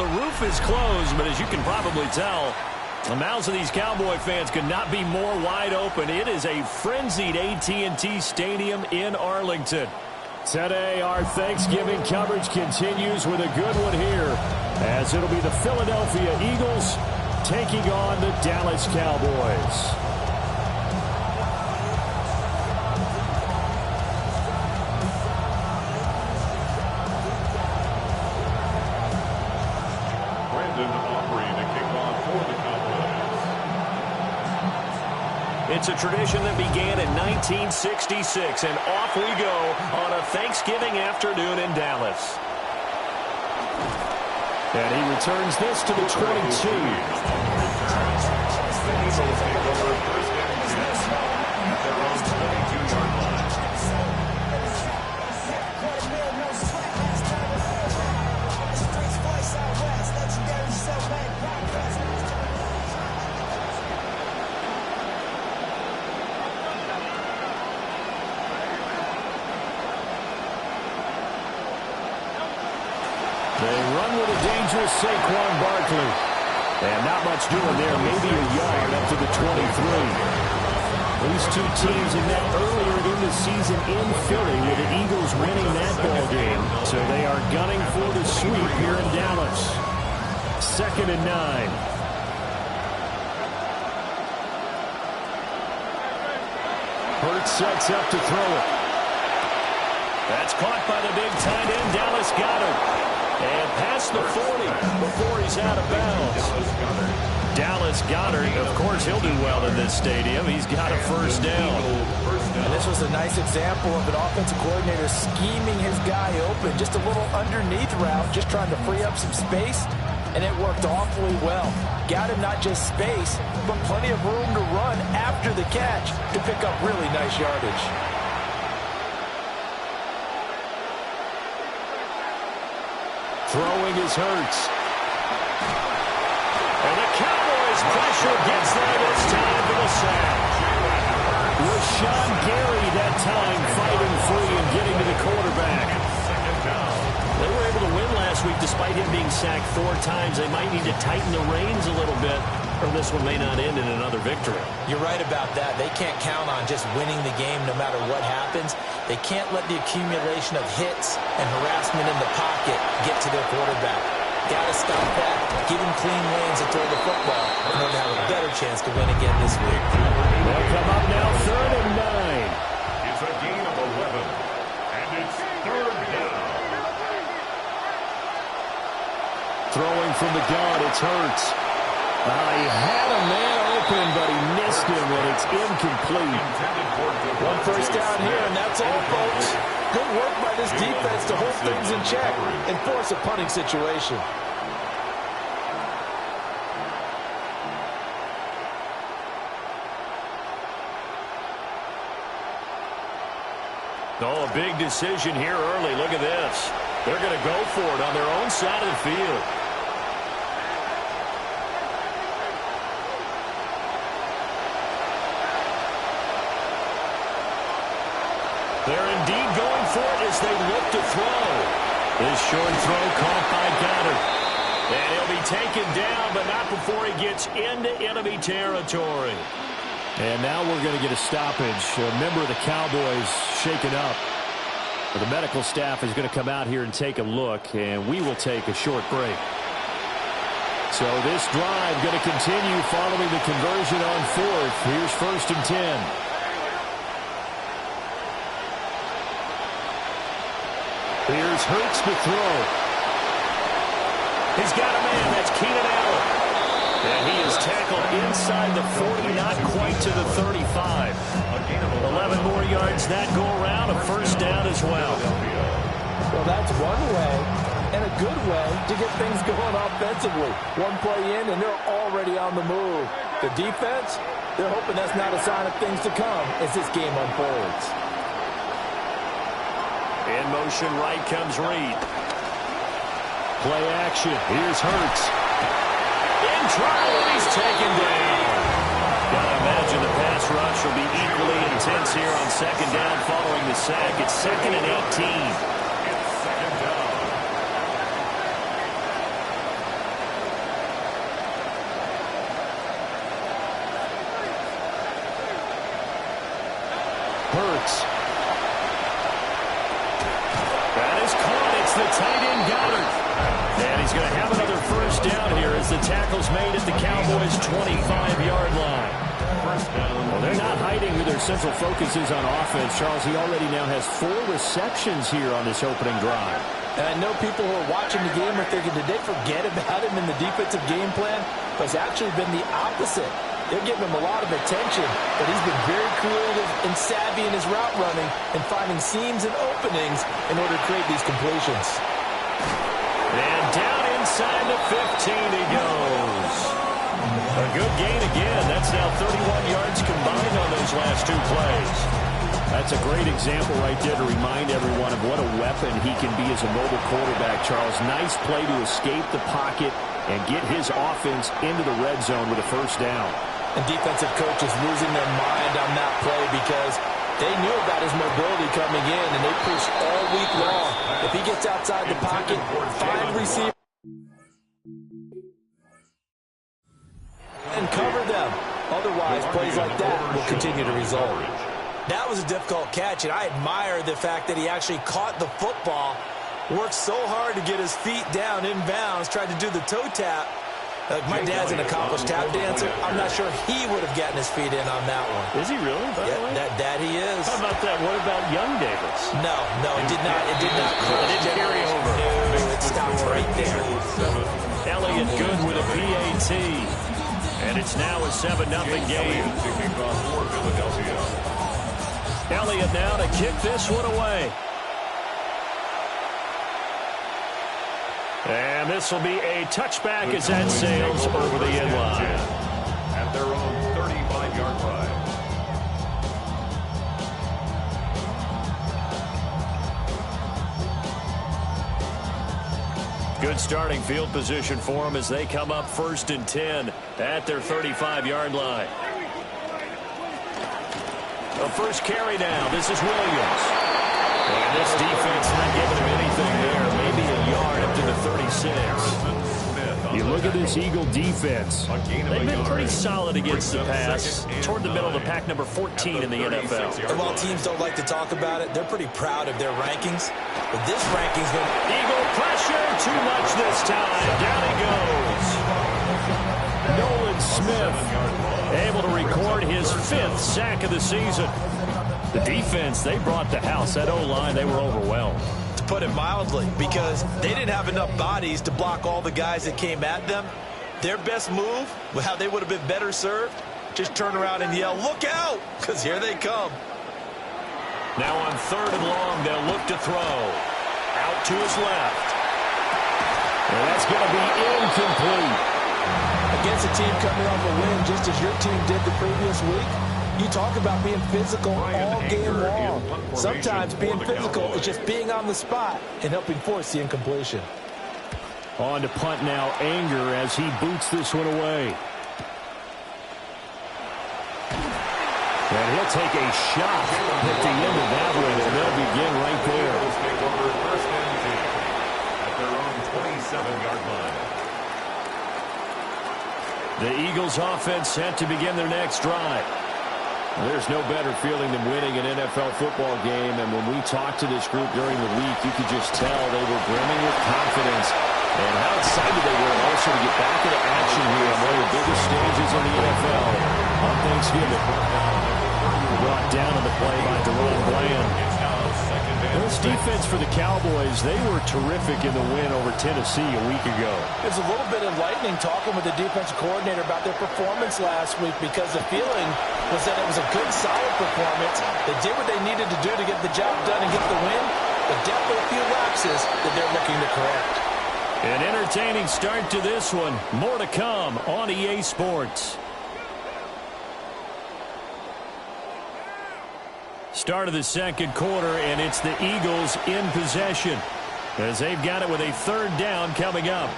the roof is closed, but as you can probably tell, the mouths of these Cowboy fans could not be more wide open. It is a frenzied AT&T Stadium in Arlington. Today, our Thanksgiving coverage continues with a good one here, as it'll be the Philadelphia Eagles taking on the Dallas Cowboys. It's a tradition that began in 1966, and off we go on a Thanksgiving afternoon in Dallas. And he returns this to the 22. They run with a dangerous Saquon Barkley. And not much doing there. Maybe a yard up to the 23. These two teams had met earlier in the season in Philly with the Eagles winning that ball game. So they are gunning for the sweep here in Dallas. 2nd and 9. Hurts sets up to throw it. That's caught by the big tight end, Dallas Goedert. And past the 40 before he's out of bounds. Dallas Goedert, of course, he'll do well in this stadium. He's got a first down. And this was a nice example of an offensive coordinator scheming his guy open. Just a little underneath route, just trying to free up some space. And it worked awfully well. Got him not just space, but plenty of room to run after the catch to pick up really nice yardage. Throwing is Hurts. And the Cowboys pressure gets there this time for the sack. Rashawn Gary that time fighting free and getting to the quarterback. They were able to win last week despite him being sacked 4 times. They might need to tighten the reins a little bit, or this one may not end in another victory. You're right about that. They can't count on just winning the game no matter what happens. They can't let the accumulation of hits and harassment in the pocket get to their quarterback. Got to stop that. Give him clean lanes to throw the football in order to have a better chance to win again this week. They'll come up now 3rd and 9. It's a gain of 11, and it's 3rd down. Throwing from the gun, it's Hurts. He had a man open, but he missed him when it's incomplete. 1 first down here, and that's all, folks. Good work by this defense to hold things in check and force a punting situation. Oh, a big decision here early. Look at this. They're going to go for it on their own side of the field. They're indeed going for it as they look to throw. This short throw caught by Goedert. And he'll be taken down, but not before he gets into enemy territory. And now we're going to get a stoppage. A member of the Cowboys shaken up. The medical staff is going to come out here and take a look, and we will take a short break. So this drive going to continue following the conversion on 4th. Here's 1st and 10. Here's Hurts to throw. He's got a man. That's Keenan Allen. And he is tackled inside the 40, not quite to the 35. 11 more yards that go around, a first down as well. Well, that's one way, and a good way, to get things going offensively. One play in, and they're already on the move. The defense, they're hoping that's not a sign of things to come as this game unfolds. In motion right comes Reed. Play action. Here's Hurts. In trouble, and he's taken down. Gotta imagine the pass rush will be equally intense here on 2nd down following the sack. It's 2nd and 18. the tight end Goddard. And he's going to have another first down here as the tackle's made at the Cowboys' 25-yard line. Well, they're not hiding who their central focus is on offense. Charles, he already now has 4 receptions here on this opening drive. And I know people who are watching the game are thinking, did they forget about him in the defensive game plan? But it's actually been the opposite. They're giving him a lot of attention, but he's been very creative and savvy in his route running and finding seams and openings in order to create these completions. And down inside the 15 he goes. A good gain again. That's now 31 yards combined on those last 2 plays. That's a great example right there to remind everyone of what a weapon he can be as a mobile quarterback, Charles. Nice play to escape the pocket and get his offense into the red zone with a first down. And defensive coaches losing their mind on that play because they knew about his mobility coming in, and they pushed all week long. If he gets outside the pocket, find receiver and cover them. Otherwise, plays like that will continue to result. That was a difficult catch, and I admire the fact that he actually caught the football, worked so hard to get his feet down inbounds, tried to do the toe tap. My dad's an accomplished tap dancer. I'm not sure he would have gotten his feet in on that one. Is he really? Yeah, that he is. How about that? What about Young Davis? No, it did not. It did not. It didn't carry over. No, it stopped right there. Elliott good with a PAT. And it's now a 7-0 game. Elliott now to kick this one away. And this will be a touchback as that sails over the end line. At their own 35-yard line. Good starting field position for them as they come up 1st and 10 at their 35-yard line. The first carry now. This is Williams. And this defense not giving him anything there. Maybe a yard up to the 36. You look at this Eagle defense. They've been pretty solid against the pass. Toward the middle of the pack, number 14 in the NFL. And while teams don't like to talk about it, they're pretty proud of their rankings. But this ranking's been Eagle pressure. Too much this time. Down he goes. Nolan Smith able to record his 5th sack of the season. The defense, they brought the house. That O-line, they were overwhelmed. To put it mildly, because they didn't have enough bodies to block all the guys that came at them. Their best move, how they would have been better served, just turn around and yell, look out, because here they come. Now on 3rd and long, they'll look to throw. Out to his left. And that's going to be incomplete. Against a team coming off a win, just as your team did the previous week, you talk about being physical all game long. Sometimes being physical is just being on the spot and helping force the incompletion. On to punt now, Anger, as he boots this one away. And he'll take a shot at the end of that one, and they'll begin right there. Take over 1st and 10 at their own 27-yard line. The Eagles offense set to begin their next drive. There's no better feeling than winning an NFL football game, and when we talked to this group during the week, you could just tell they were brimming with confidence and how excited they were also to get back into action here on one of the biggest stages in the NFL on Thanksgiving. Brought down on the play by Deron Bland. This defense for the Cowboys, they were terrific in the win over Tennessee a week ago. It was a little bit enlightening talking with the defensive coordinator about their performance last week because the feeling was that it was a good, solid performance. They did what they needed to do to get the job done and get the win, but definitely a few lapses that they're looking to correct. An entertaining start to this one. More to come on EA Sports. Start of the 2nd quarter, and it's the Eagles in possession as they've got it with a 3rd down coming up.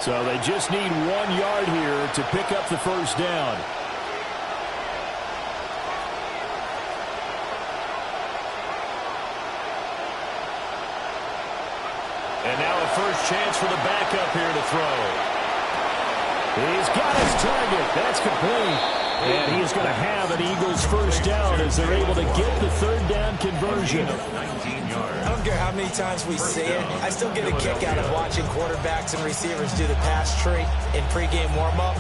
So they just need 1 yard here to pick up the 1st down. And now a first chance for the backup here to throw. He's got his target. That's complete. And he is going to have an Eagles first down as they're able to get the third down conversion. I don't care how many times we see it. I still get a kick out of watching quarterbacks and receivers do the pass tree in pregame warm-up.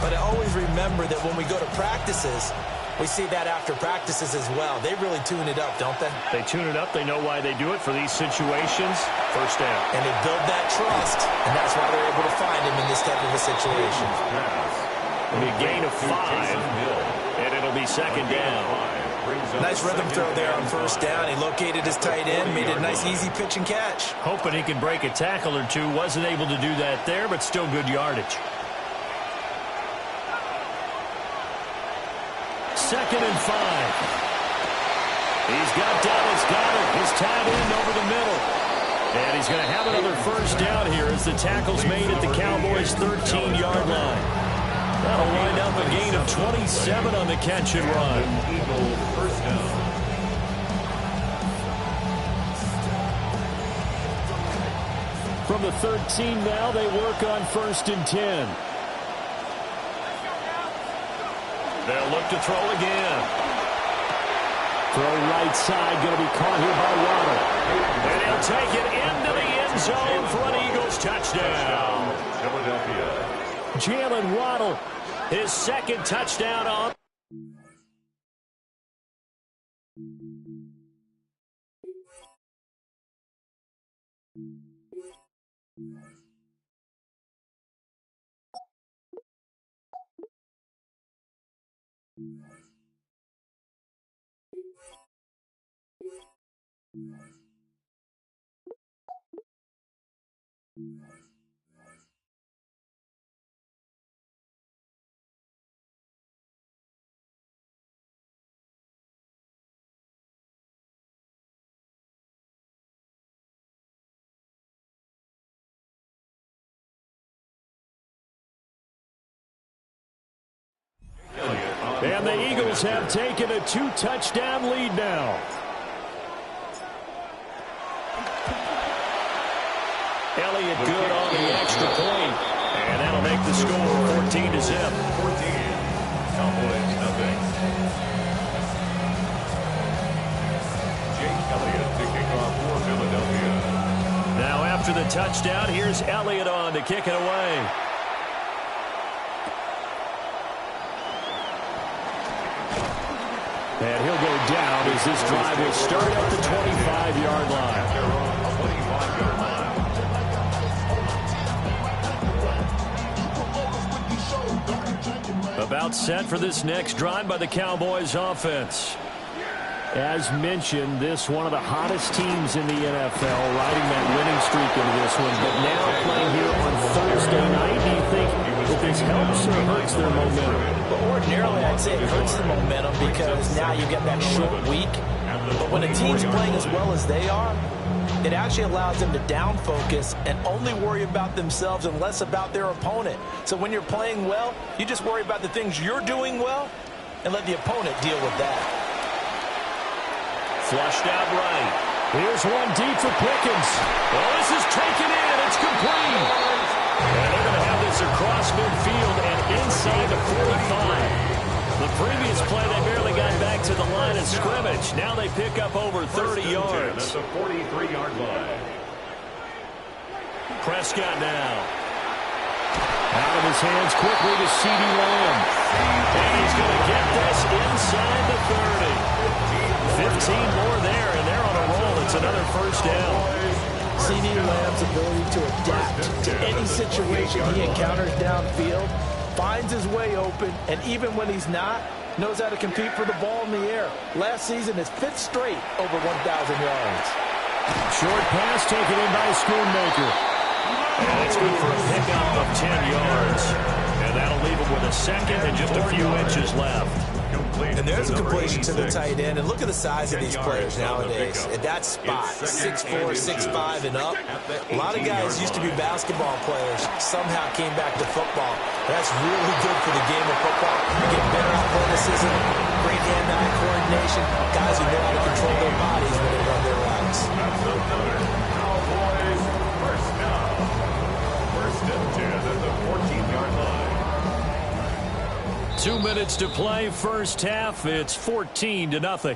But I always remember that when we go to practices, we see that after practices as well. They really tune it up, don't they? They tune it up. They know why they do it for these situations. First down. And they build that trust, and that's why they're able to find him in this type of a situation. It'll be a gain of 5, and it'll be second down. Nice rhythm throw there on first down. He located his tight end, made it a nice easy pitch and catch. Hoping he can break a tackle or two. Wasn't able to do that there, but still good yardage. Second and 5. He's got Dallas Goedert, his tight end over the middle. And he's going to have another first down here as the tackle's made at the Cowboys' 13-yard line. That'll wind up a gain of 27 on the catch and run. Eagle first down. From the 13 now, they work on first and 10. They'll look to throw again. Throw right side, going to be caught here by Waddle. And he'll take it into the end zone for an Eagles touchdown. Philadelphia. Jalen Waddle, his second touchdown on. And the Eagles have taken a 2-touchdown lead now. Elliott good on the extra point. And that'll make the score 14-0. 14. Cowboys nothing. Jake Elliott to kick off for Philadelphia. Now after the touchdown, here's Elliott on to kick it away. And he'll go down as this drive will start at the 25-yard line. About set for this next drive by the Cowboys offense. As mentioned, this one of the hottest teams in the NFL, riding that winning streak into this one. But now playing here on Thursday night, do you think that this helps or hurts their momentum? But ordinarily, I'd say it hurts the momentum because now you get that short week. But when a team's playing as well as they are, it actually allows them to down focus and only worry about themselves and less about their opponent. So when you're playing well, you just worry about the things you're doing well and let the opponent deal with that. Flushed out right. Here's one deep for Pickens. Well, this is taken in. It's complete. And they're going to have this across midfield and inside the 45. The previous play, they barely got back to the line of scrimmage. Now they pick up over 30 yards. That's a 43-yard line. Prescott now. Out of his hands quickly to CeeDee Lamb. And he's going to get this inside the 30. 15 more there, and they're on a roll. It's another first down. CeeDee Lamb's ability to adapt to any situation he encounters downfield, finds his way open, and even when he's not, knows how to compete for the ball in the air. Last season, his 5th straight over 1,000 yards. Short pass taken in by Schoonmaker. And it's good for a pickup of 10 yards. And that'll leave him with a second and just a few inches left. And there's a completion to the tight end. And look at the size of these players nowadays. At that spot, 6'4", 6'5", and up. A lot of guys used to be basketball players, somehow came back to football. That's really good for the game of football. You get better athleticism, great hand-eye coordination, guys who know how to control their bodies when they run their routes. Cowboys first down. First and 10 at the 14-yard line. 2 minutes to play, first half. It's 14-0.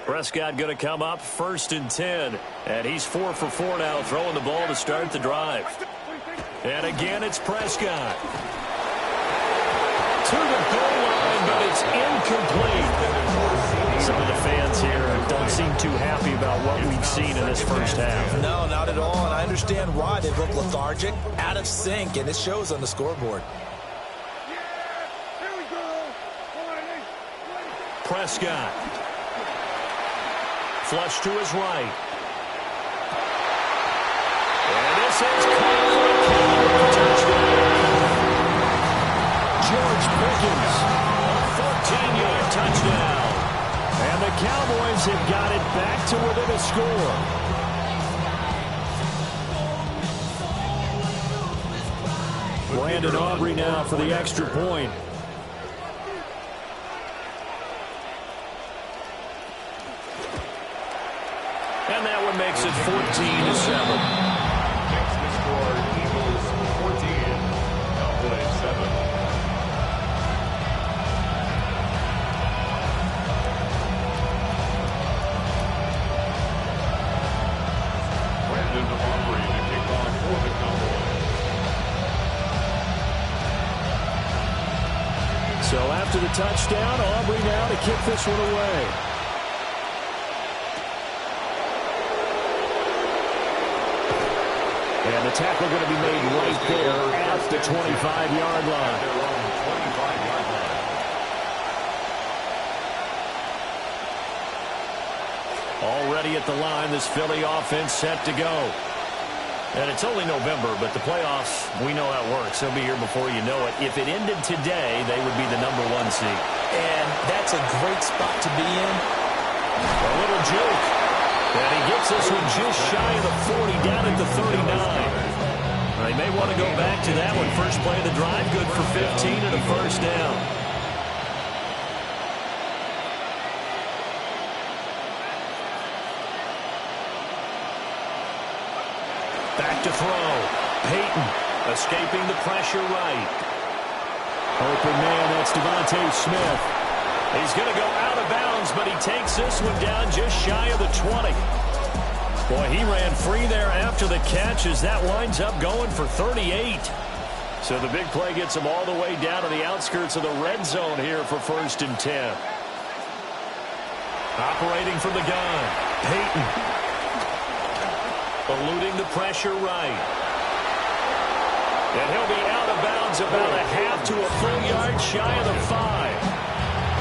Prescott going to come up 1st and 10. And he's 4 for 4 now, throwing the ball to start the drive. And again, it's Prescott. To the goal line, but it's incomplete. Some of the fans here don't seem too happy about what we've seen in this first half. No, not at all, and I understand why. They look lethargic, out of sync, and it shows on the scoreboard. Prescott. Flush to his right. And this is caught for a touchdown. George Pickens, a 14-yard touchdown. And the Cowboys have got it back to within a score. Brandon Aubrey now for the extra point. And that one makes it 14-7. Makes the score Eagles 14, Cowboys 7. Brandon Aubrey to kick off for the Cowboys. So after the touchdown, Aubrey now to kick this one away. And the tackle going to be made right there at the 25-yard line. Their own 25-yard line. Already at the line, this Philly offense set to go. And it's only November, but the playoffs, we know how it works. They'll be here before you know it. If it ended today, they would be the #1 seed. And that's a great spot to be in. A little juke. And he gets this one just shy of the 40, down at the 39. They may want to go back to that one. First play of the drive, good for 15 and a first down. Back to throw. Peyton escaping the pressure right. Open man, that's Devontae Smith. He's going to go out of bounds, but he takes this one down just shy of the 20. Boy, he ran free there after the catch as that winds up going for 38. So the big play gets him all the way down to the outskirts of the red zone here for 1st and 10. Operating from the gun, Peyton. Eluding the pressure right. And he'll be out of bounds about a half to a full yard shy of the 5.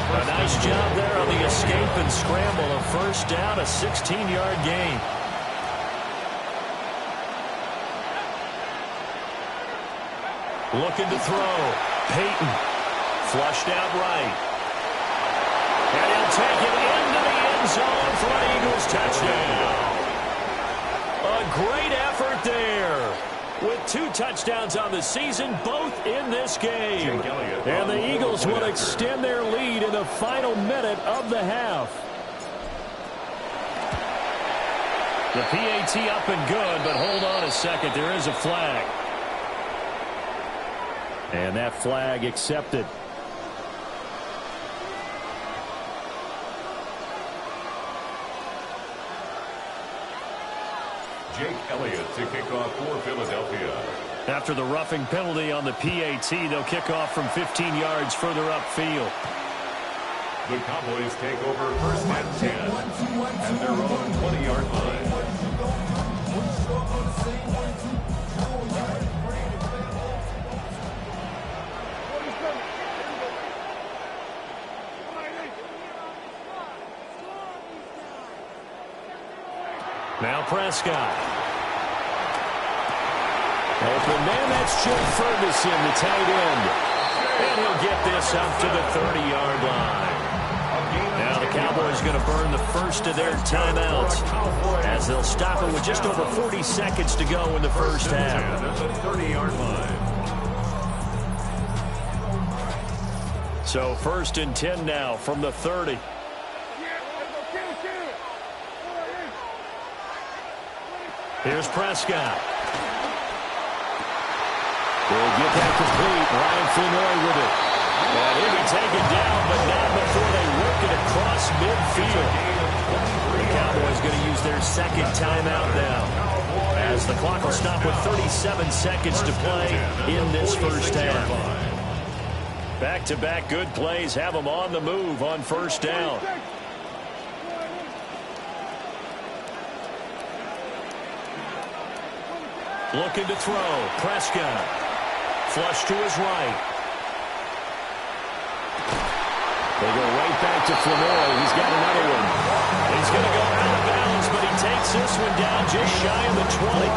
A nice job there on the escape and scramble. A first down, a 16-yard gain. Looking to throw. Peyton. Flushed out right. And he'll take it into the end zone for an Eagles touchdown. A great effort there. With 2 touchdowns on the season, both in this game. And the Eagles will extend their lead in the final minute of the half. The PAT up and good, but hold on a second. There is a flag. And that flag accepted. Jake Elliott to kick off for Philadelphia. After the roughing penalty on the PAT, they'll kick off from 15 yards further upfield. The Cowboys take over 1st and 10 at their own 20-yard line. Now Prescott. Open man, that's Jim Ferguson, the tight end. And he'll get this up to the 30-yard line. Now the Cowboys going to burn the first of their timeouts as they'll stop it with just over 40 seconds to go in the first half. At the 30-yard line. So 1st and 10 now from the 30. Here's Prescott. They'll get that complete. Ryan Flournoy with it. And he'll be taken down, but not before they work it across midfield. The Cowboys going to use their second timeout now, as the clock will stop with 37 seconds to play in this first half. Back-to-back good plays have them on the move on first down. Looking to throw. Prescott. Flush to his right. They go right back to Flournoy. He's got another one. He's going to go out of bounds, but he takes this one down just shy of the 20.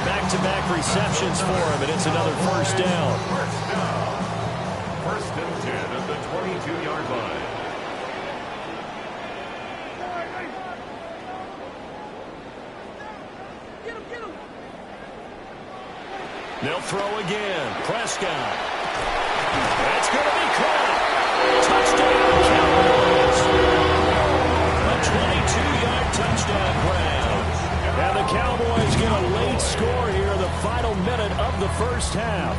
Back-to-back receptions for him, and it's another first down. First and 10 at the 22-yard line. They'll throw again. Prescott. That's going to be caught. Touchdown, Cowboys. A 22-yard touchdown grab. And the Cowboys get a late score here in the final minute of the first half.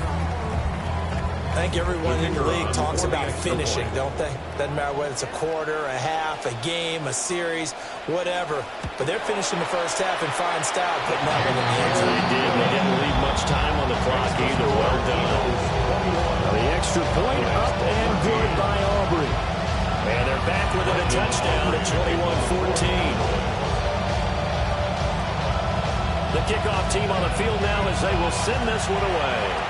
I think everyone in the league talks about finishing, don't they? Doesn't matter whether it's a quarter, a half, a game, a series, whatever. But they're finishing the first half in fine style, putting that one in the end zone. They didn't leave much time on the clock either. Well done. The extra point up and good by Aubrey. And they're back within a touchdown at 21-14. The kickoff team on the field now as they will send this one away.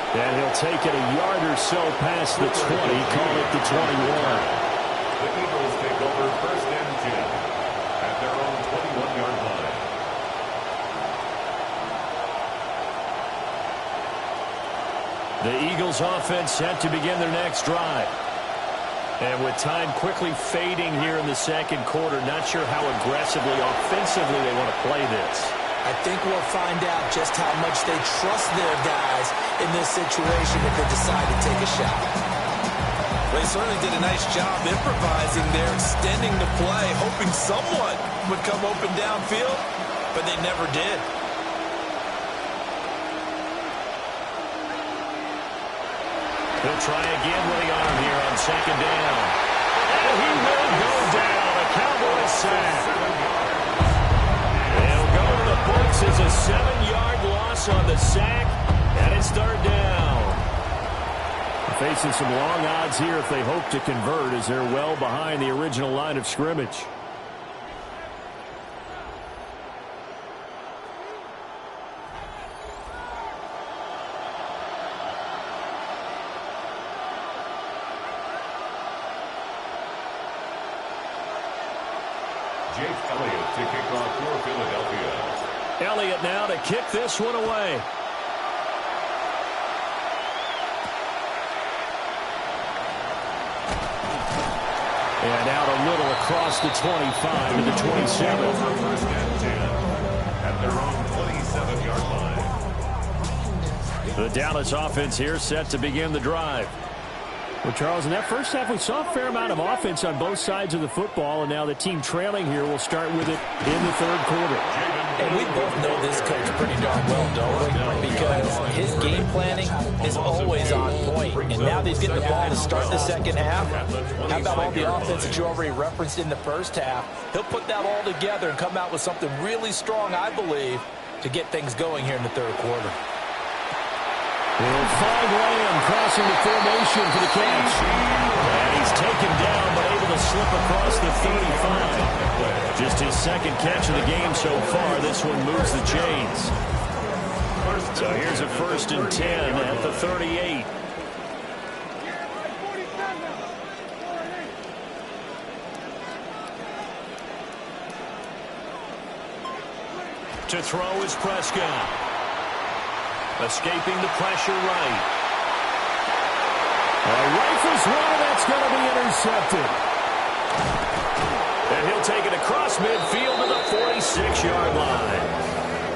And he'll take it a yard or so past the 20, call it the 21. The Eagles take over first and 10 at their own 21-yard line. The Eagles offense set to begin their next drive. And with time quickly fading here in the second quarter, not sure how aggressively, offensively they want to play this. I think we'll find out just how much they trust their guys in this situation if they decide to take a shot. They certainly did a nice job improvising there, extending the play, hoping someone would come open downfield, but they never did. He'll try again with the arm here on second down. And he will go down. A Cowboys sack. They'll go to the books as a 7-yard loss on the sack, and it's third down. They're facing some long odds here if they hope to convert, as they're well behind the original line of scrimmage. Jake Elliott to kick off for Philadelphia. Elliott now to kick this one away. And out a little across the 25 to the 27. Over first and 10 at their own 27-yard line. The Dallas offense here set to begin the drive. Well, Charles, in that first half, we saw a fair amount of offense on both sides of the football, and now the team trailing here will start with it in the third quarter. And we both know this coach pretty darn well, don't we? Because his game planning is always on point. And now that he's getting the ball to start the second half, how about all the offense that you already referenced in the first half? He'll put that all together and come out with something really strong, I believe, to get things going here in the third quarter. They'll find Lamb crossing the formation for the catch. And he's taken down, but able to slip across the 35. Just his second catch of the game so far. This one moves the chains. So here's a first and 10 at the 38. To throw is Prescott. Escaping the pressure right. Rifles one, that's going to be intercepted. And he'll take it across midfield to the 46-yard line.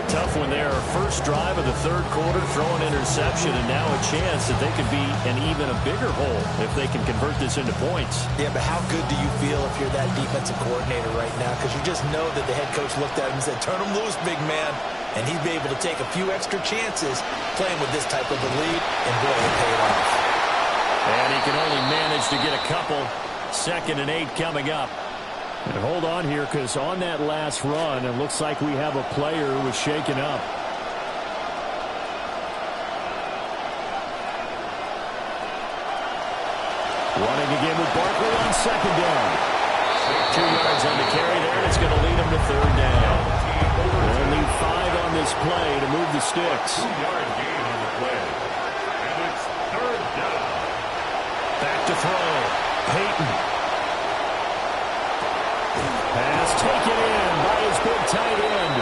Tough one their first drive of the third quarter, throw an interception, and now a chance that they could be in even a bigger hole if they can convert this into points. Yeah, but how good do you feel if you're that defensive coordinator right now? Because you just know that the head coach looked at him and said, turn him loose, big man. And he'd be able to take a few extra chances playing with this type of a lead, and boy, it paid off. And he can only manage to get a couple. 2nd and 8 coming up. And hold on here, because on that last run, it looks like we have a player who was shaken up. Running again with Barkley on 2nd down. 2 yards on the carry there, and it's going to lead him to 3rd down. Only 5 on this play to move the sticks. 2-yard gain on the play. And it's 3rd down. Back to throw. Peyton. Pass taken in by his big tight end.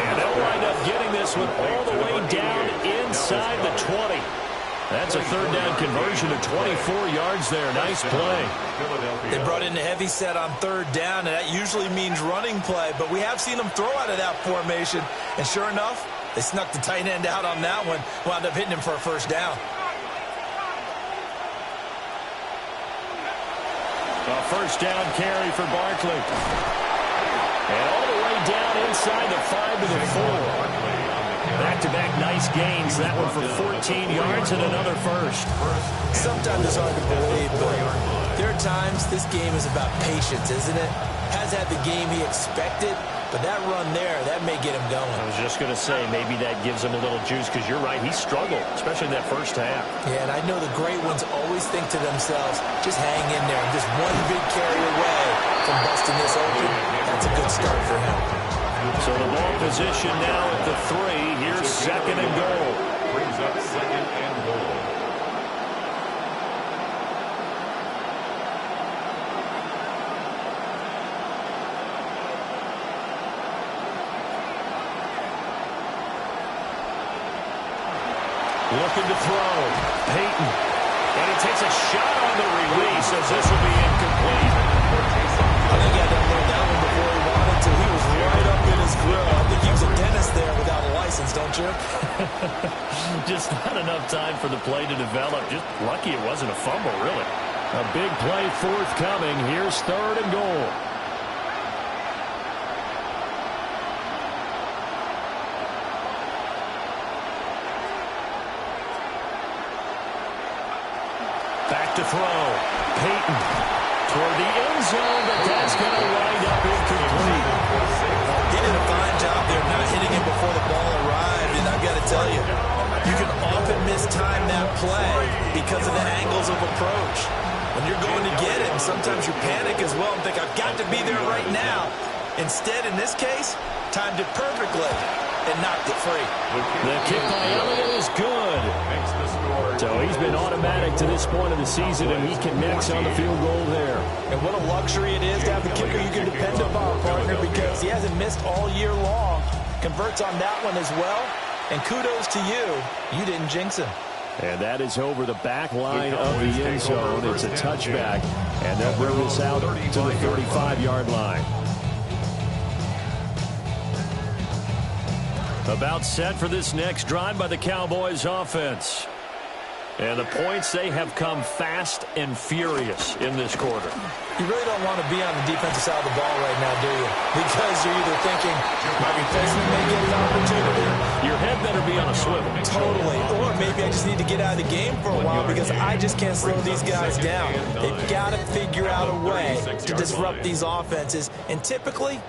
And they'll wind up getting this one all the way down inside the 20. That's a 3rd down conversion of 24 yards there. Nice play. They brought in a heavy set on 3rd down, and that usually means running play. But we have seen them throw out of that formation. And sure enough, they snuck the tight end out on that one. Wound up hitting him for a 1st down. A 1st down carry for Barkley. And all the way down inside the 5 to the 4. Back-to-back nice gains. That one for 14 yards and another 1st. Sometimes it's hard to believe, but there are times this game is about patience, isn't it? Has had the game he expected, but that run there, that may get him going. I was just going to say, maybe that gives him a little juice, because you're right, he struggled, especially in that 1st half. Yeah, and I know the great ones always think to themselves, just hang in there. I'm just one big carry away from busting this open. That's a good start for him. So the ball position now at the 3. Here's 2nd and goal. Brings up 2nd and goal. Looking to throw. Peyton. And he takes a shot on the release as this will be incomplete. I think he had to unload that one before he wanted to. He was right up in his grill. I think he was a dentist there without a license, don't you? Just not enough time for the play to develop. Just lucky it wasn't a fumble, really. A big play forthcoming. Here's 3rd and goal. Back to throw. Peyton toward the end zone, but that's going to wind up incomplete. He did a fine job there not hitting it before the ball arrived, and I've got to tell you, you can often mistime that play because of the angles of approach. When you're going to get it, and sometimes you panic as well and think, I've got to be there right now. Instead, in this case, timed it perfectly and knocked it free. The kick by Elliott is good. So he's been automatic to this point of the season, and he connects on the field goal there. And what a luxury it is to have a kicker you can depend upon, partner, because he hasn't missed all year long. Converts on that one as well. And kudos to you. You didn't jinx him. And that is over the back line of the end zone. It's a touchback, and they'll bring this out to the 35-yard line. About set for this next drive by the Cowboys offense. And the points, they have come fast and furious in this quarter. You really don't want to be on the defensive side of the ball right now, do you? Because you're either thinking, my replacement may get an opportunity. Your head better be on a swivel. Totally. Or maybe I just need to get out of the game for a while because I just can't slow these guys down. They've got to figure out a way to disrupt these offenses. And typically,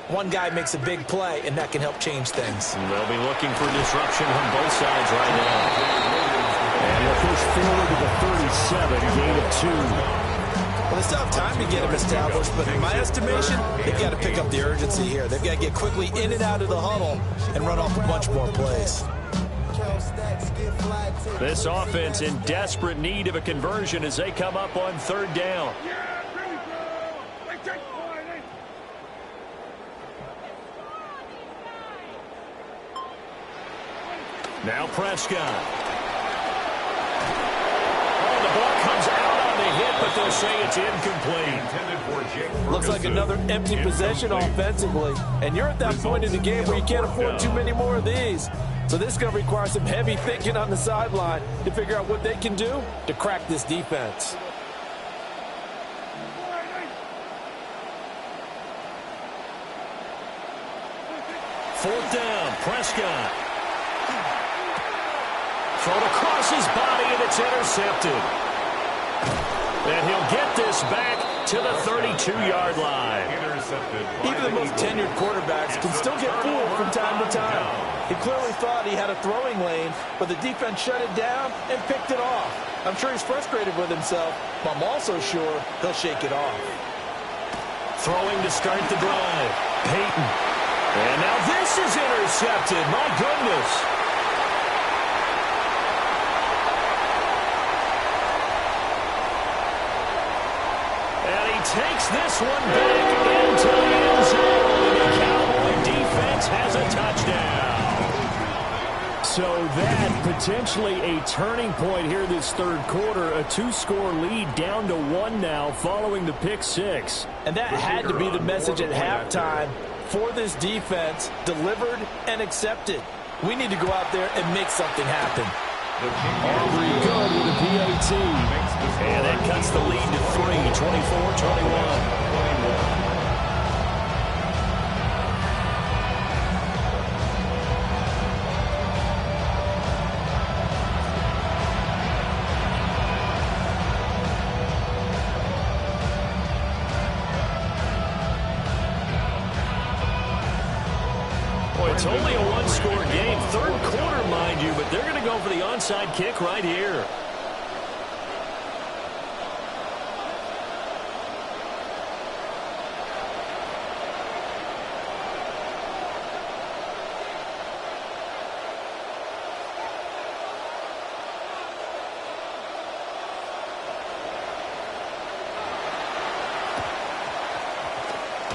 one guy makes a big play, and that can help change things. And they'll be looking for disruption on both sides right now. And he'll push forward to the 37, gain of 2. Well, they still have time to get him established, but in my estimation, they've got to pick up the urgency here. They've got to get quickly in and out of the huddle and run off a bunch more plays. This offense in desperate need of a conversion as they come up on 3rd down. Now Prescott. Oh, the ball comes out on the hit, but they'll say it's incomplete. Looks like another empty possession offensively. And you're at that point in the game where you can't afford too many more of these. So this is going to require some heavy thinking on the sideline to figure out what they can do to crack this defense. Fourth down, Prescott. Thrown across his body, and it's intercepted. And he'll get this back to the 32-yard line. Even the most tenured quarterbacks can still get fooled from time to time. He clearly thought he had a throwing lane, but the defense shut it down and picked it off. I'm sure he's frustrated with himself, but I'm also sure he'll shake it off. Throwing to start the drive. Peyton. And now this is intercepted. My goodness. And he takes this one back into the end zone. The Cowboy defense has a touchdown. So that potentially a turning point here this third quarter. A 2-score lead down to 1 now following the pick six. And that had to be the message at halftime for this defense, delivered and accepted. We need to go out there and make something happen. Aubrey good with a PAT. And that cuts the lead to 3, 24-21. It's only a one-score game. Third quarter, mind you, but they're going to go for the onside kick right here.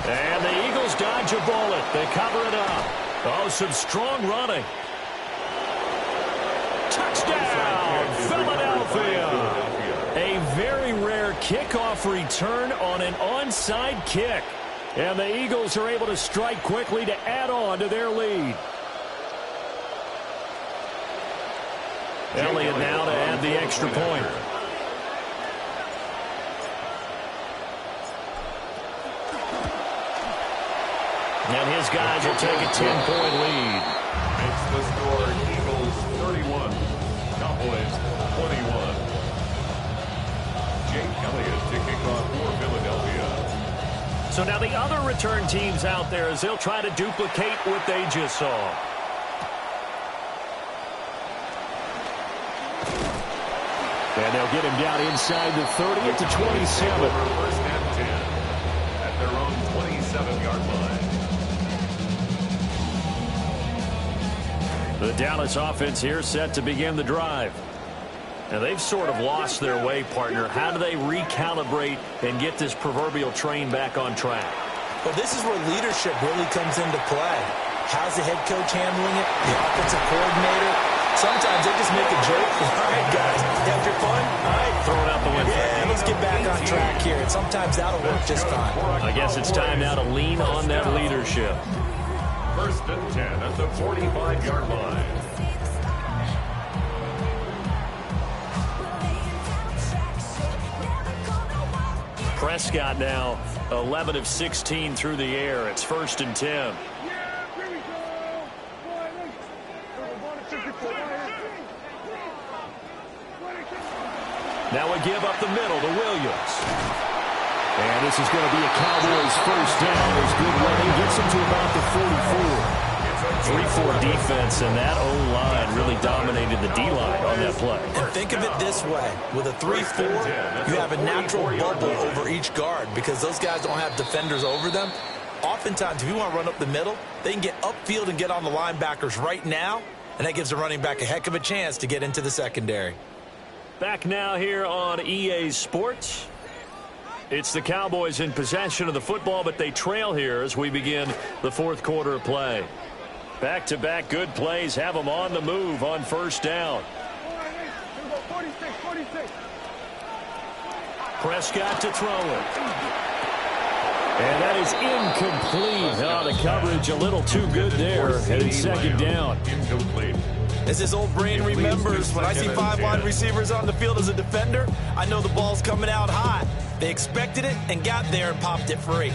And the Eagles dodge a bullet. They cover it up. Oh, some strong running. Touchdown, Philadelphia. A very rare kickoff return on an onside kick. And the Eagles are able to strike quickly to add on to their lead. Elliott now to add the extra point. And his guys will take a 10-point lead. Makes the score Eagles 31, Cowboys 21. Jake Elliott to kick off for Philadelphia. So now the other return teams out there as they'll try to duplicate what they just saw. And they'll get him down inside the 30 at the 27. First and 10 at their own 27-yard line. The Dallas offense here set to begin the drive. And they've sort of lost their way, partner. How do they recalibrate and get this proverbial train back on track? Well, this is where leadership really comes into play. How's the head coach handling it? The offensive coordinator? Sometimes they just make a joke. All right, guys, you have your fun? All right. Throw it out the window. Yeah, let's get back on track here. And sometimes that'll work just fine. I guess it's time now to lean on that leadership. First and 10 at the 45-yard line. Prescott now 11 of 16 through the air. It's first and 10. Now we give up the middle to Williams. And this is going to be a Cowboys first down. There's good running. Gets him to about the 44. 3-4 defense, and that O-line really dominated the D-line on that play. And think of it this way. With a 3-4, you have a natural bubble over each guard because those guys don't have defenders over them. Oftentimes, if you want to run up the middle, they can get upfield and get on the linebackers right now, and that gives the running back a heck of a chance to get into the secondary. Back now here on EA Sports. It's the Cowboys in possession of the football, but they trail here as we begin the fourth quarter of play. Back-to-back good plays have them on the move on first down. Prescott to throw it. And that is incomplete. Oh, the coverage a little too good there. And it's second down. Incomplete. As this old brain remembers, when I see 5 wide receivers on the field as a defender, I know the ball's coming out hot. They expected it and got there and popped it free.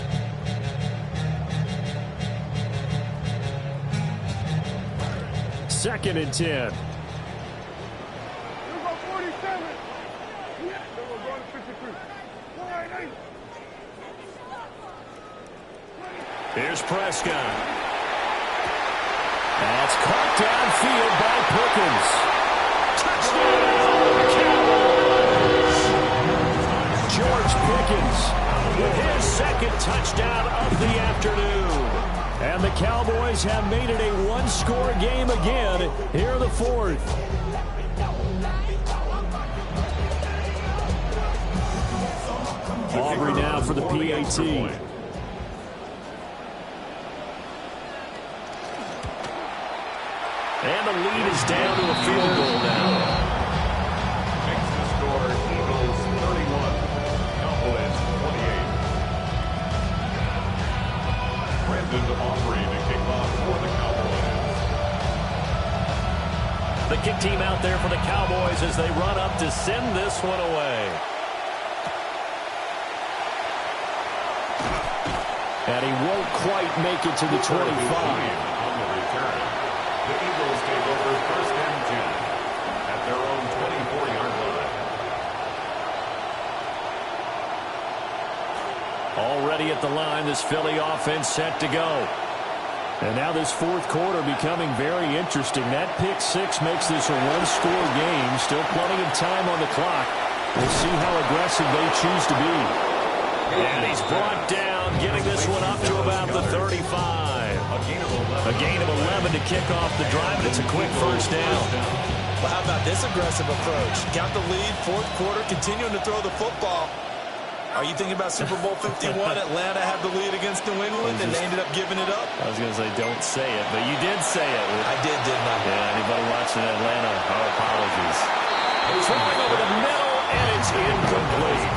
Second and 10. Here's Prescott. That's caught downfield by Pickens. Touchdown, Cowboys! George Pickens with his second touchdown of the afternoon. And the Cowboys have made it a one-score game again here in the fourth. Aubrey now for the PAT. And the lead is down to a field goal now. Makes the score Eagles 31, Cowboys 28. Brandon Aubrey to kick off for the Cowboys. The kick team out there for the Cowboys as they run up to send this one away. And he won't quite make it to the 25. On the return, the Eagles take over first and 10 at their own 24-yard line. Already at the line, this Philly offense set to go. And now this fourth quarter becoming very interesting. That pick six makes this a one-score game. Still plenty of time on the clock. We'll see how aggressive they choose to be. And he's brought down, getting this one up to about the 35. A gain of 11 to kick off the drive, and it's a quick first down. Well, how about this aggressive approach? Got the lead, fourth quarter, continuing to throw the football. Are you thinking about Super Bowl 51? Atlanta had the lead against New England, and they ended up giving it up? I was going to say, don't say it, but you did say it. I did, didn't I? Yeah, anybody watching Atlanta, our apologies. Throwing over the middle, and it's incomplete.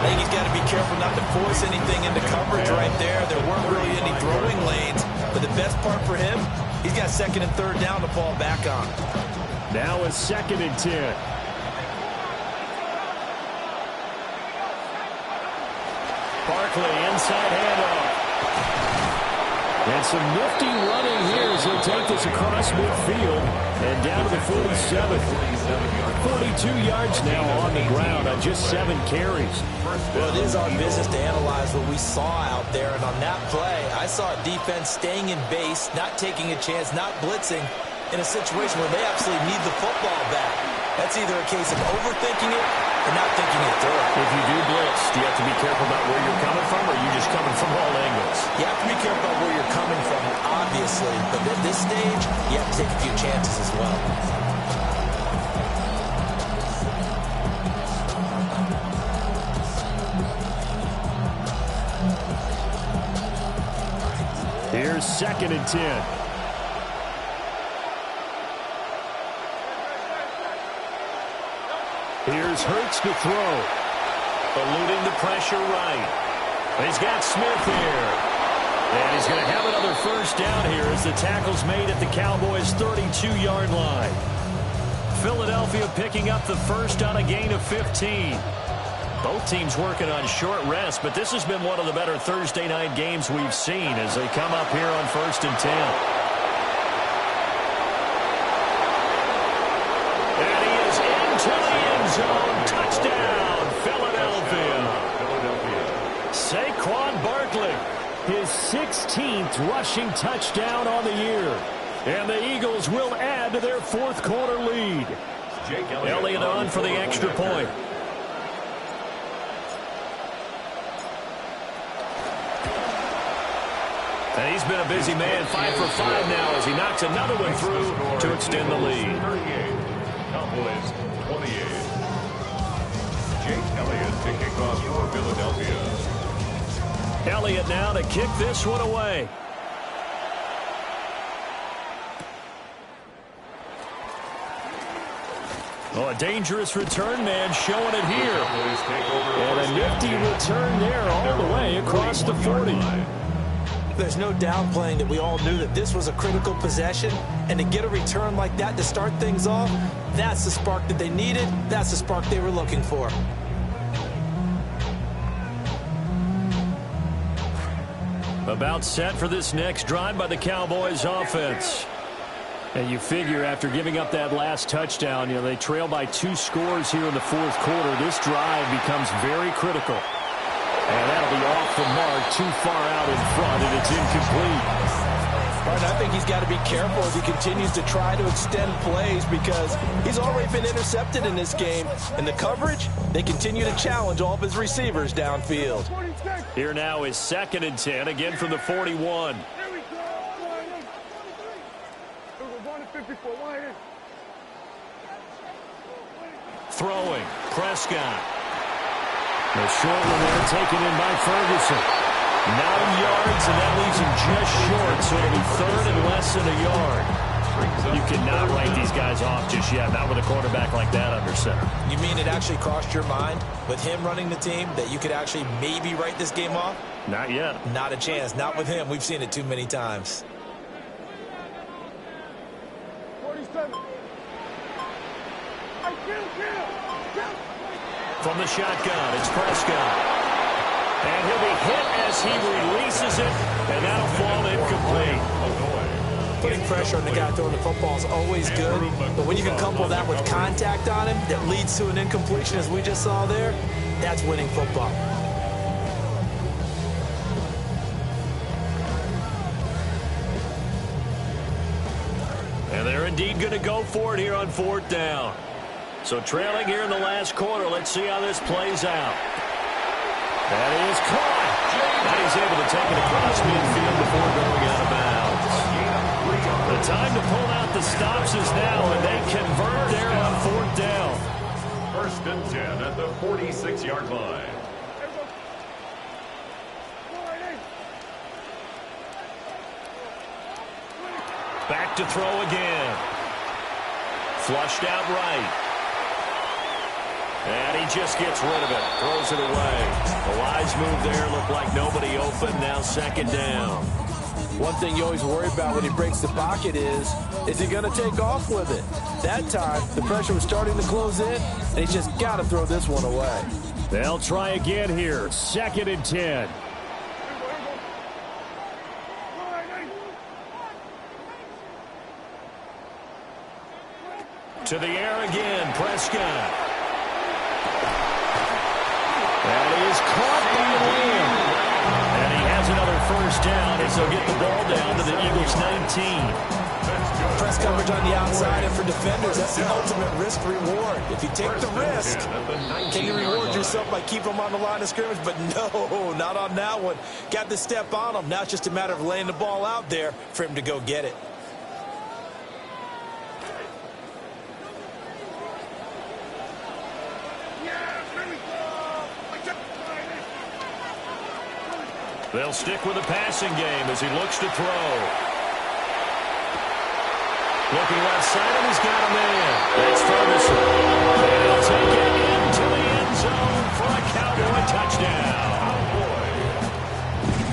I think he's got to be careful not to force anything into coverage right there. There weren't really any throwing lanes, but the best part for him, he's got second and third down to fall back on. Now a second and 10. Barkley, inside handoff. And some nifty running here as he'll take this across midfield and down to the 47. 42 yards now on the ground on just 7 carries. Well, it is our business to analyze what we saw out there, and on that play, I saw a defense staying in base, not taking a chance, not blitzing, in a situation where they absolutely need the football back. That's either a case of overthinking it or not thinking it through. If you do blitz, do you have to be careful about where you're coming from, or are you just coming from all angles? You have to be careful about where you're coming from, obviously, but at this stage, you have to take a few chances as well. Here's second and 10. Here's Hurts to throw. Eluding the pressure right. He's got Smith here. And he's going to have another first down here as the tackle's made at the Cowboys' 32-yard line. Philadelphia picking up the first on a gain of 15. Both teams working on short rest, but this has been one of the better Thursday night games we've seen as they come up here on first and 10. And he is into the end zone. Touchdown, Philadelphia. Saquon Barkley, His 16th rushing touchdown on the year. And the Eagles will add to their fourth quarter lead. Elliott on for the extra point. And he's been a busy man, 5 for 5 now as he knocks another one through to extend the lead. 38, Cowboys 28. Jake Elliott to kick off for Philadelphia. Elliott now to kick this one away. Oh, a dangerous return man showing it here. And a nifty return there all the way across the 40. There's no downplaying that we all knew that this was a critical possession, and to get a return like that to start things off, that's the spark that they needed. That's the spark they were looking for. About set for this next drive by the Cowboys offense. And you figure after giving up that last touchdown, they trail by 2 scores here in the fourth quarter. This drive becomes very critical. And that'll be off the mark, too far out in front, and it's incomplete. Right, I think he's got to be careful as he continues to try to extend plays because he's already been intercepted in this game. And the coverage, they continue to challenge all of his receivers downfield. Here now is 2nd and 10, again from the 41. Throwing, Prescott. The short one there taken in by Ferguson. 9 yards, and that leaves him just short, so it'll be 3rd and less than a yard. You cannot write these guys off just yet, not with a quarterback like that under center. You mean it actually crossed your mind with him running the team that you could actually maybe write this game off? Not yet. Not a chance. Not with him. We've seen it too many times. 47. From the shotgun, it's Prescott. And he'll be hit as he releases it, and that'll fall incomplete. Putting pressure on the guy throwing the football is always good, but when you can couple that with contact on him that leads to an incompletion, as we just saw there, that's winning football. And they're indeed going to go for it here on 4th down. So trailing here in the last quarter, let's see how this plays out. That is caught. Now he's able to take it across midfield before going out of bounds. The time to pull out the stops is now, and they convert there on 4th down. 1st and 10 at the 46-yard line. Back to throw again. Flushed out right. And he just gets rid of it. Throws it away. A wise move there. Looked like nobody open. Now 2nd down. One thing you always worry about when he breaks the pocket is he going to take off with it? That time, the pressure was starting to close in, and he's just got to throw this one away. They'll try again here. 2nd and 10. To the air again, Prescott. That is caught by Lamb. And he has another 1st down as they'll get the ball down to the Eagles' 19. Press coverage on the outside, and for defenders, that's the ultimate risk-reward. If you take the risk, can you reward yourself by keeping them on the line of scrimmage? But no, not on that one. Got to step on them. Now it's just a matter of laying the ball out there for him to go get it. They'll stick with the passing game as he looks to throw. Looking left side, and he's got a man. That's Ferguson. They'll take it into the end zone for a Cowboy touchdown.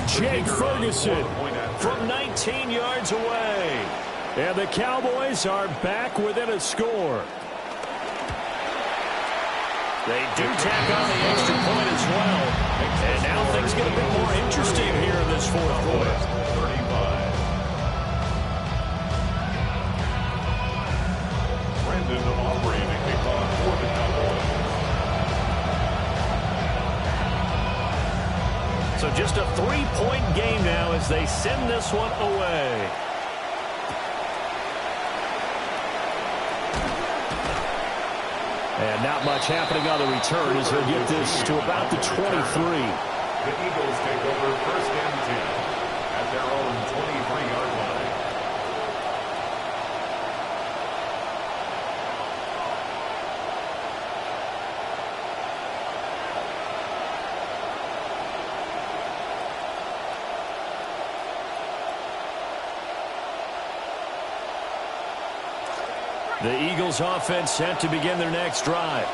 Jake Ferguson from 19 yards away. And the Cowboys are back within a score. They do tack on the extra point as well. And now things get a bit more interesting here in this fourth quarter. 35. Brandon Aubrey to kick off for the Cowboys. So just a 3-point game now as they send this one away. And not much happening on the return as he'll get this to about the 23. The Eagles take over 1st and 10 at their own 23-yard line. The Eagles offense set to begin their next drive.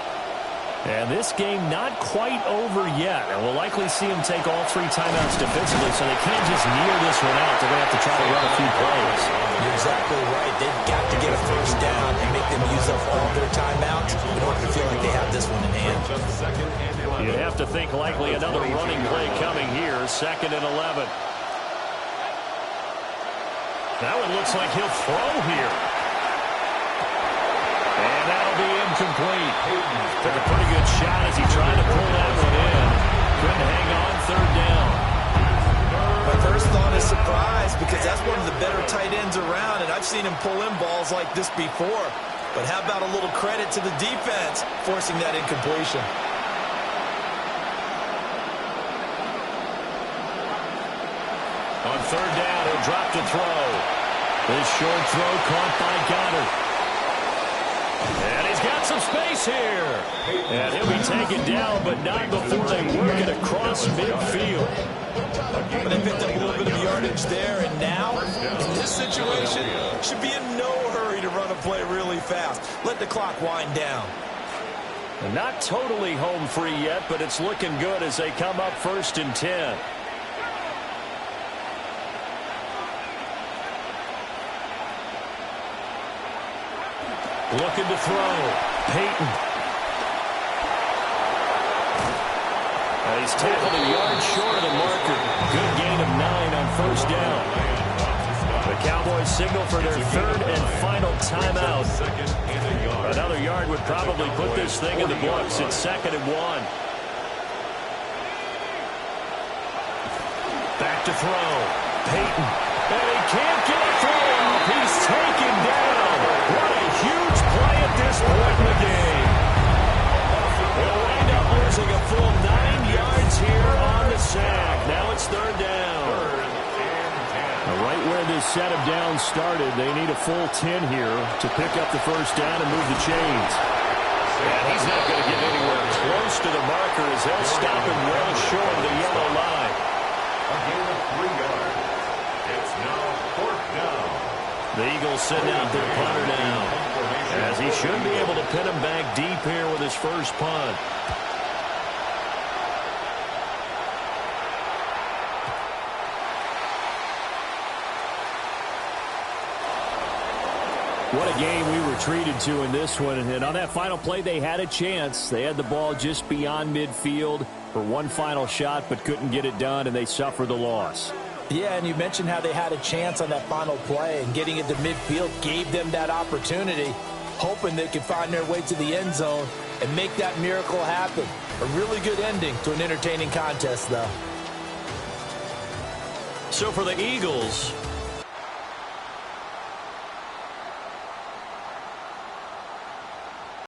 And this game not quite over yet. And we'll likely see them take all 3 timeouts defensively, so they can't just kneel this one out. They're going to have to try to run a few plays. You're exactly right. They've got to get a first down and make them use up all their timeouts in order to feel like they have this one in hand. You'd have to think likely another running play coming here. 2nd and 11. That one looks like he'll throw here. And that'll be incomplete. Took a pretty good shot as he tried to pull that one in. Couldn't hang on 3rd down. My first thought is surprise because that's one of the better tight ends around, and I've seen him pull in balls like this before. But how about a little credit to the defense forcing that incompletion? On 3rd down, he'll drop to throw. This short throw caught by Goddard. And he's got some space here. And he'll be taken down, but not before they work it across midfield. But they picked up a little bit of yardage there, and now, in this situation, should be in no hurry to run a play really fast. Let the clock wind down. And not totally home free yet, but it's looking good as they come up 1st and 10. Looking to throw. Peyton. He's tackled a yard short of the marker. Good gain of 9 on 1st down. The Cowboys signal for their 3rd and final timeout. Another yard would probably put this thing in the books. It's 2nd and 1. Back to throw. Peyton. And he can't get a throw off. He's taken down. What a huge play at this point in the game. They'll wind up losing a full 9 yards here on the sack. Now it's 3rd down. Right where this set of downs started, they need a full 10 here to pick up the first down and move the chains. And he's not going to get anywhere close to the marker as they'll stop him well short of the yellow line. A gain of 3 yards. It's now 4th down. The Eagles send out their punter now, as he should be able to pin him back deep here with his first punt. What a game we were treated to in this one. And on that final play, they had a chance. They had the ball just beyond midfield for one final shot, but couldn't get it done, and they suffered the loss. Yeah, and you mentioned how they had a chance on that final play, and getting it to midfield gave them that opportunity, hoping they could find their way to the end zone and make that miracle happen. A really good ending to an entertaining contest, though. So for the Eagles,